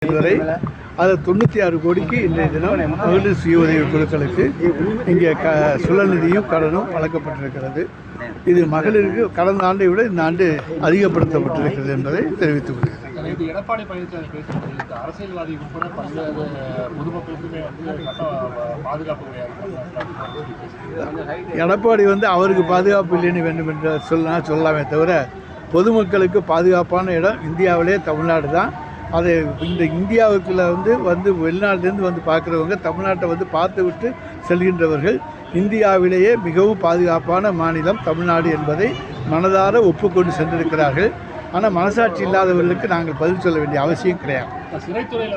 வரை அது 96 கோடிக்கு இன்றைய தினம் மகளிர் சுய உதவி குழுக்களுக்கு இங்கே சுழல் நிதியும் கடனும் வழங்கப்பட்டிருக்கிறது. இது மகளிருக்கு கடந்த ஆண்டை விட இந்த ஆண்டு அதிகப்படுத்தப்பட்டிருக்கிறது என்பதை தெரிவித்துக் கொள்கிறேன். எடப்பாடி பழனிசாமி பேசுகிறது அரசியல்வாதி உட்பட பல்வேறு பொதுமக்களுக்குமே பாதுகாப்பு. எடப்பாடி அவருக்கு பாதுகாப்பு இல்லைன்னு வேண்டும் என்று சொல்லலாமே தவிர பொதுமக்களுக்கு பாதுகாப்பான இடம் இந்தியாவிலே தமிழ்நாடு தான். அதை இந்த இந்தியாவுக்குள்ள வெளிநாட்டிலேருந்து பார்க்குறவங்க தமிழ்நாட்டை பார்த்து விட்டு செல்கின்றவர்கள் இந்தியாவிலேயே மிகவும் பாதுகாப்பான மாநிலம் தமிழ்நாடு என்பதை மனதார ஒப்புக்கொண்டு சென்றிருக்கிறார்கள். ஆனால் மனசாட்சி இல்லாதவர்களுக்கு நாங்கள் பதில் சொல்ல வேண்டிய அவசியம் கிடையாது. சிறைத்துறையில்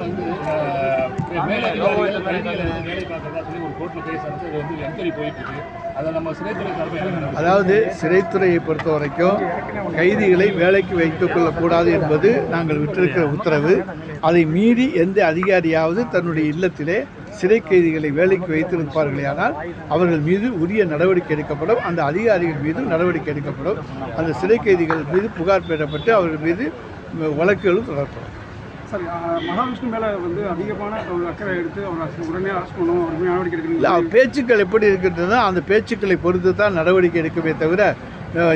அதாவது சிறைத்துறையை பொறுத்த வரைக்கும் கைதிகளை வேலைக்கு வைத்துக் கொள்ளக்கூடாது என்பது நாங்கள் விட்டிருக்கிற உத்தரவு. அதை மீறி எந்த அதிகாரியாவது தன்னுடைய இல்லத்திலே சிறை கைதிகளை வேலைக்கு வைத்திருப்பார்களேயானால் அவர்கள் மீது உரிய நடவடிக்கை எடுக்கப்படும். அந்த அதிகாரிகள் மீது நடவடிக்கை எடுக்கப்படும். அந்த சிறை கைதிகள் மீது புகார் பெறப்பட்டு அவர்கள் மீது வழக்குகளும் தொடரப்படும். சரி, மகாவிஷ்ணு மேலே அதிகமான ஒரு அக்கறை எடுத்து அவர் உடனே அரெஸ்ட் பண்ணணும், உடனே நடவடிக்கை எடுக்கணும். இல்லை, பேச்சுக்கள் எப்படி இருக்கின்றதோ அந்த பேச்சுக்களை பொறுத்து தான் நடவடிக்கை எடுக்கவே தவிர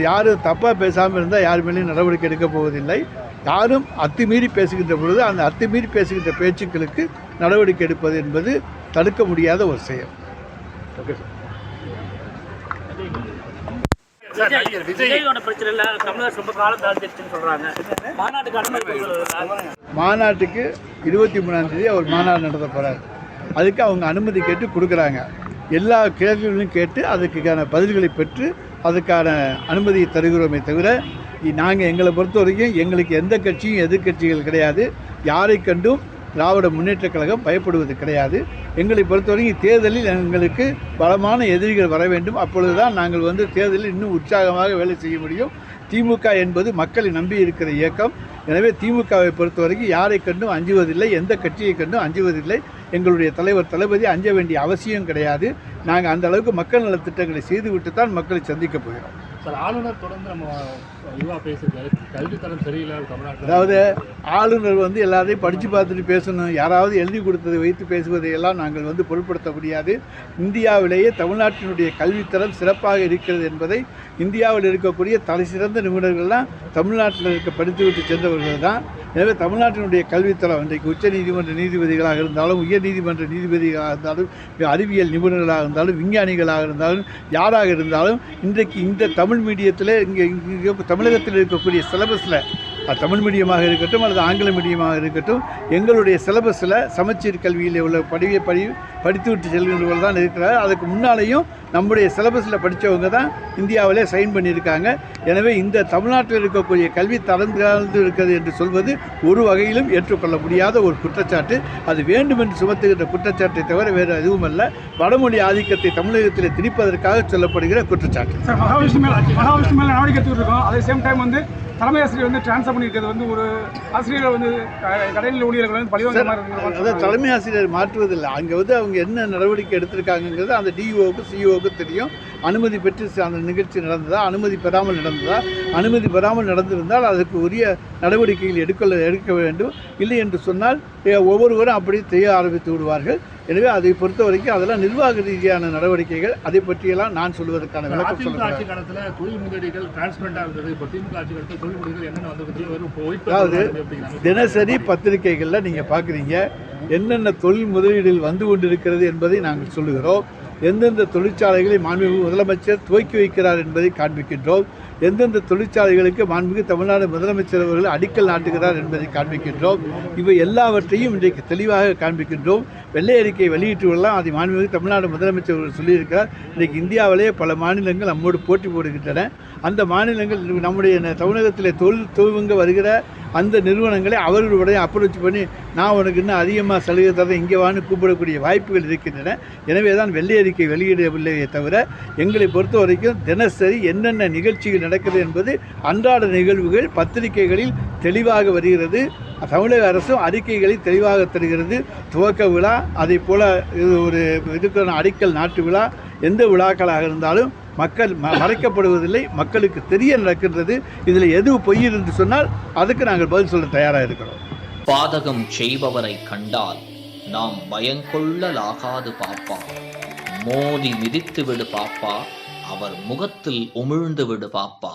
யாரும் தப்பாக பேசாமல் இருந்தால் யார் மேலேயும் நடவடிக்கை எடுக்கப் போவதில்லை. யாரும் அத்துமீறி பேசுகின்ற பொழுது அந்த அத்துமீறி பேசுகின்ற பேச்சுக்களுக்கு நடவடிக்கை எடுப்பது என்பது தடுக்க முடியாத ஒரு செயல். Okay sir. மாநாட்டுக்கு 23ஆம் தேதி அவர் மாநாடு நடத்த போகிறார். அதுக்கு அவங்க அனுமதி கேட்டு கொடுக்குறாங்க. எல்லா கேள்விகளையும் கேட்டு அதுக்கான பதில்களை பெற்று அதுக்கான அனுமதியை தருகிறோமே தவிர நாங்கள் எங்களை பொறுத்த வரைக்கும் எங்களுக்கு எந்த கட்சியும் எதிர்கட்சிகள் கிடையாது. யாரை கண்டும் திராவிட முன்னேற்றக் கழகம் பயப்படுவது கிடையாது. எங்களை பொறுத்தவரைக்கும் தேர்தலில் எங்களுக்கு பலமான எதிரிகள் வர வேண்டும். அப்பொழுதுதான் நாங்கள் தேர்தலில் இன்னும் உற்சாகமாக வேலை செய்ய முடியும். திமுக என்பது மக்களை நம்பி இருக்கிற இயக்கம். எனவே திமுகவை பொறுத்தவரைக்கும் யாரை கண்டும் அஞ்சுவதில்லை, எந்த கட்சியை கண்டும் அஞ்சுவதில்லை. எங்களுடைய தலைவர் தளபதி அஞ்ச வேண்டிய அவசியம் கிடையாது. நாங்கள் அந்த அளவுக்கு மக்கள் நலத்திட்டங்களை செய்துவிட்டு தான் மக்களை சந்திக்க போகிறோம். சார், ஆளுநர் தொடர்ந்து நம்ம பேசுகிறாரு, கல்வித்தரம் சரியில்லை தமிழ்நாட்டில். அதாவது ஆளுநர் எல்லாத்தையும் படித்து பார்த்துட்டு பேசணும். யாராவது எழுதி கொடுத்ததை வைத்து பேசுவதையெல்லாம் நாங்கள் பொருட்படுத்த முடியாது. இந்தியாவிலேயே தமிழ்நாட்டினுடைய கல்வித்தரம் சிறப்பாக இருக்கிறது என்பதை இந்தியாவில் இருக்கக்கூடிய தலை சிறந்த நிபுணர்கள்லாம் தமிழ்நாட்டில் படித்துவிட்டு சென்றவர்கள் தான். எனவே தமிழ்நாட்டினுடைய கல்வித்தரம் இன்றைக்கு உச்ச நீதிமன்ற நீதிபதிகளாக இருந்தாலும், உயர் நீதிமன்ற நீதிபதிகளாக இருந்தாலும், அறிவியல் நிபுணர்களாக இருந்தாலும், விஞ்ஞானிகளாக இருந்தாலும், யாராக இருந்தாலும் இன்றைக்கு இந்த தமிழ் மீடியத்தில் இங்கே தமிழகத்தில் இருக்கக்கூடிய சிலபஸில் தமிழ் மீடியமாக இருக்கட்டும் அல்லது ஆங்கில மீடியமாக இருக்கட்டும் எங்களுடைய சிலபஸில் சமச்சீர் கல்வியில் உள்ள படித்துவிட்டு செல்கின்றவர்கள் தான் இருக்கிறார். அதுக்கு முன்னாலேயும் நம்முடைய சிலபஸில் படித்தவங்க தான் இந்தியாவிலே சைன் பண்ணியிருக்காங்க. எனவே இந்த தமிழ்நாட்டில் இருக்கக்கூடிய கல்வி தரந்து இருக்கிறது என்று சொல்வது ஒரு வகையிலும் ஏற்றுக்கொள்ள முடியாத ஒரு குற்றச்சாட்டு. அது வேண்டும் என்று சுமத்துகின்ற குற்றச்சாட்டை தவிர வேறு எதுவும் அல்ல. வடமொழி ஆதிக்கத்தை தமிழகத்தில் திணிப்பதற்காக சொல்லப்படுகிற குற்றச்சாட்டு. மகாவிஷ்ணு மேலே நடவடிக்கை எடுத்துருக்கோம். அதே சேம் டைம் தலைமை ஆசிரியர் டிரான்ஸ்ஃபர் பண்ணியிருக்கிறது ஒரு ஆசிரியர் கடையில் ஊழியர்கள் அதாவது தலைமை ஆசிரியர் மாற்றுவதில்லை. அங்கே அவங்க என்ன நடவடிக்கை எடுத்திருக்காங்கிறது அந்த டிஓவுக்கு சிஓவுக்கு தெரியும். அனுமதி பெற்று அந்த நிகழ்ச்சி நடந்ததா, அனுமதி பெறாமல் நடந்ததா, அனுமதி பெறாமல் நடந்திருந்தால் அதுக்கு உரிய நடவடிக்கைகள் எடுக்க வேண்டும். இல்லை என்று சொன்னால் ஒவ்வொருவரும் அப்படி செய்ய ஆரம்பித்து விடுவார்கள். எனவே அதை பொறுத்த வரைக்கும் அதெல்லாம் நிர்வாக ரீதியான நடவடிக்கைகள். அதை பற்றியெல்லாம் நான் சொல்வதற்கான விளக்கம் சொல்லுவேன். அதாவது தினசரி பத்திரிகைகளில் நீங்கள் பார்க்குறீங்க என்னென்ன தொழில் முதலீடுகள் வந்து கொண்டிருக்கிறது என்பதை நாங்கள் சொல்லுகிறோம். எந்தெந்த தொழிற்சாலைகளை மாண்புமிகு முதலமைச்சர் துவக்கி வைக்கிறார் என்பதை காண்பிக்கின்றோம். எந்தெந்த தொழிற்சாலைகளுக்கு மாண்புமிகு தமிழ்நாடு முதலமைச்சர் அவர்கள் அடிக்கல் நாட்டுகிறார் என்பதை காண்பிக்கின்றோம். இவை எல்லாவற்றையும் இன்றைக்கு தெளிவாக காண்பிக்கின்றோம். வெள்ளை அறிக்கை வெளியிட்டுள்ளலாம் அதை மாண்புமிகு தமிழ்நாடு முதலமைச்சர் அவர்கள் சொல்லியிருக்கிறார். இன்றைக்கு இந்தியாவிலேயே பல மாநிலங்கள் நம்மோடு போட்டி போடுகின்றன. அந்த மாநிலங்கள் நம்முடைய தமிழகத்தில் தொழில் துவங்க வருகிற அந்த நிறுவனங்களை அவர்களுடைய அப்ரோச் பண்ணி நான் உனக்கு இன்னும் அதிகமாக சலுகை தரேன் இங்கே வான்னு கூப்பிடக்கூடிய வாய்ப்புகள் இருக்கின்றன. எனவே தான் வெள்ளை அறிக்கை வெளியிடவில்லையே தவிர எங்களை பொறுத்த வரைக்கும் தினசரி என்னென்ன நிகழ்ச்சிகள் நடக்கிறது என்பது அன்றாட நிகழ்வுகள் பத்திரிகைகளில் தெளிவாக வருகிறது. தமிழக அரசும் அறிக்கைகளை தெளிவாக தருகிறது. துவக்க விழா, அதே போல் இதுக்கான அடிக்கல் நாட்டு விழா, எந்த விழாக்களாக இருந்தாலும் மக்கள் மறைக்கப்படுவதில்லை. மக்களுக்கு தெரிய நடக்கின்றது. இதில் எது பொய் என்று சொன்னால் அதுக்கு நாங்கள் பதில் சொல்ல தயாராக இருக்கிறோம். பாதகம் செய்பவரை கண்டால் நாம் பயங்கொள்ளலாகாது பாப்பா. மோதி மிதித்து விடு பாப்பா, அவர் முகத்தில் உமிழ்ந்து விடு பாப்பா.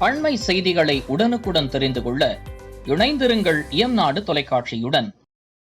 அண்மை செய்திகளை உடனுக்குடன் தெரிந்து கொள்ள இணைந்திருங்கள் இயம்நாடு தொலைக்காட்சியுடன்.